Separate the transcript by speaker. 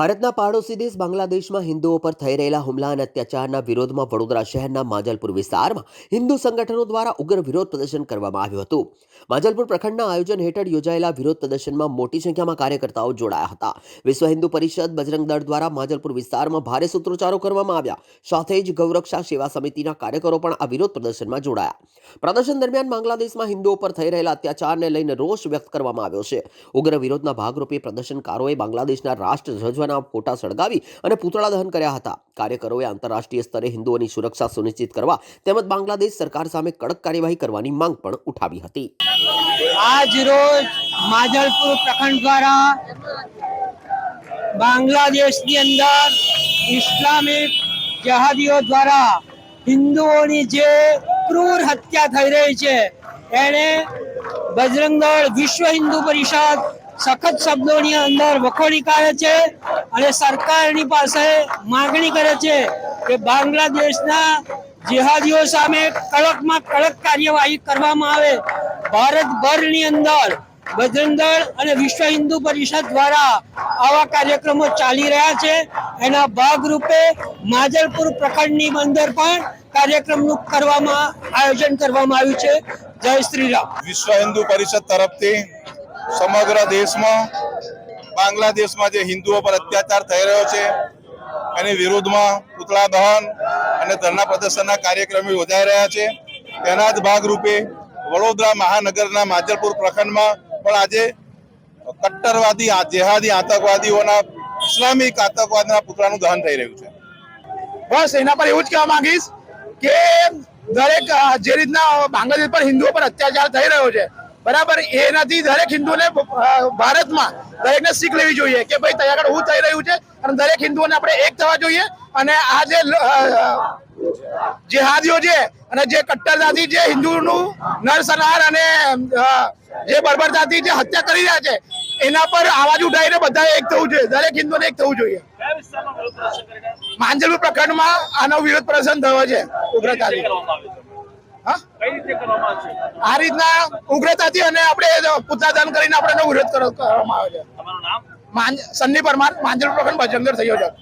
Speaker 1: ભારતના પાડોશી દેશ બાંગ્લાદેશમાં હિન્દુઓ પર થઈ રહેલા હુમલા અને અત્યાચારના વિરોધમાં વડોદરા શહેરના માજલપુર વિસ્તારમાં હિન્દુ સંગઠનો દ્વારા ઉગ્ર વિરોધ પ્રદર્શન કરવામાં આવ્યું હતું। માજલપુર પ્રખંડના આયોજન હેઠળ યોજાયેલા વિરોધ પ્રદર્શનમાં મોટી સંખ્યામાં કાર્યકર્તાઓ જોડાયા હતા। વિશ્વ હિન્દુ પરિષદ બજરંગ દળ દ્વારા માજલપુર વિસ્તારમાં ભારે સૂત્રોચ્ચારો કરવામાં આવ્યા। સાથે જ ગૌરક્ષા સેવા સમિતિના કાર્યકરો પણ આ વિરોધ પ્રદર્શનમાં જોડાયા। પ્રદર્શન દરમિયાન બાંગ્લાદેશમાં હિન્દુઓ પર થઈ રહેલા અત્યાચારને લઈને રોષ વ્યક્ત કરવામાં આવ્યો છે। ઉગ્ર વિરોધના ભાગરૂપે પ્રદર્શનકારોએ બાંગ્લાદેશના રાષ્ટ્ર ફોટા સળગાવી અને પૂતળા દહન કર્યા હતા। કાર્યકરોએ આંતરરાષ્ટ્રીય સ્તરે હિન્દુઓની સુરક્ષા સુનિશ્ચિત કરવા તેમજ બાંગ્લાદેશ સરકાર સામે કડક કાર્યવાહી કરવાની માંગ પણ ઉઠાવી હતી।
Speaker 2: આજ રોજ માજલપુર પ્રખંડ દ્વારા બાંગ્લાદેશની અંદર ઇસ્લામિક જહાદીઓ દ્વારા હિન્દુઓની જે ક્રૂર હત્યા થઈ રહી છે એને બજરંગ દળ વિશ્વ હિન્દુ પરિષદ સખત શબ્દોની અંદર વખોડી કાઢે છે અને સરકારની પાસે માંગણી કરે છે કે બાંગ્લાદેશના જિહાદીઓ સામે કડકમાં કડક કાર્યવાહી કરવામાં આવે। ભારતભરની અંદર બજરંગ દળ અને વિશ્વ હિન્દુ પરિષદ દ્વારા આવા કાર્યક્રમો ચાલી રહ્યા છે। એના ભાગરૂપે માજલપુર પ્રખંડની અંદર પણ કાર્યક્રમનું આયોજન કરવામાં આવ્યું છે। જય શ્રી રામ।
Speaker 3: વિશ્વ હિન્દુ પરિષદ તરફથી સમગ્ર દેશમાં બાંગ્લાદેશમાં જે હિન્દુઓ પર અત્યાચાર થઈ રહ્યો છે એની વિરુદ્ધમાં પૂતળા દહન અને ધરણા પ્રદર્શનના કાર્યક્રમો યોજાઈ રહ્યા છે। તેના જ ભાગરૂપે વડોદરા મહાનગરના માજલપુર પ્રખંડમાં પણ આજે કટ્ટરવાદી જેહાદી આતંકવાદીઓના ઇસ્લામિક આતંકવાદના પૂતળાનું દહન થઈ રહ્યું છે।
Speaker 4: બસ એના પર એવું જ કહેવા માંગીશ કે દરેક જે રીતના બાંગ્લાદેશ પર હિન્દુઓ પર અત્યાચાર થઈ રહ્યો છે બરાબર એનાથી દરેક હિન્દુને ભારતમાં દરેકને શીખ લેવી જોઈએ કે ભાઈ ત્યાં આગળ શું થઈ રહ્યું છે અને દરેક હિન્દુઓને આપણે એક થવા જોઈએ। અને આ જે જેહાદીઓ છે અને જે કટ્ટરતાથી જે હિન્દુનું નરસંહાર અને જે બર્બરતાથી જે હત્યા કરી રહ્યા છે એના પર આવાજ ઉઠાવીને બધા એક થવું જોઈએ, દરેક હિન્દુને એક થવું જોઈએ। માંજલપુર પ્રખંડમાં આનો વિરોધ પ્રદર્શન થયો છે ઉગ્રતાથી। આ રીતના ઉગ્રતાથી અને આપણે પૂતળા દહન કરીને આપણે એનો વિરોધ કરવામાં આવે છે। સન્ની પરમાર, માંજલપુર પ્રખંડ બજરંગ દળ સંયોજક।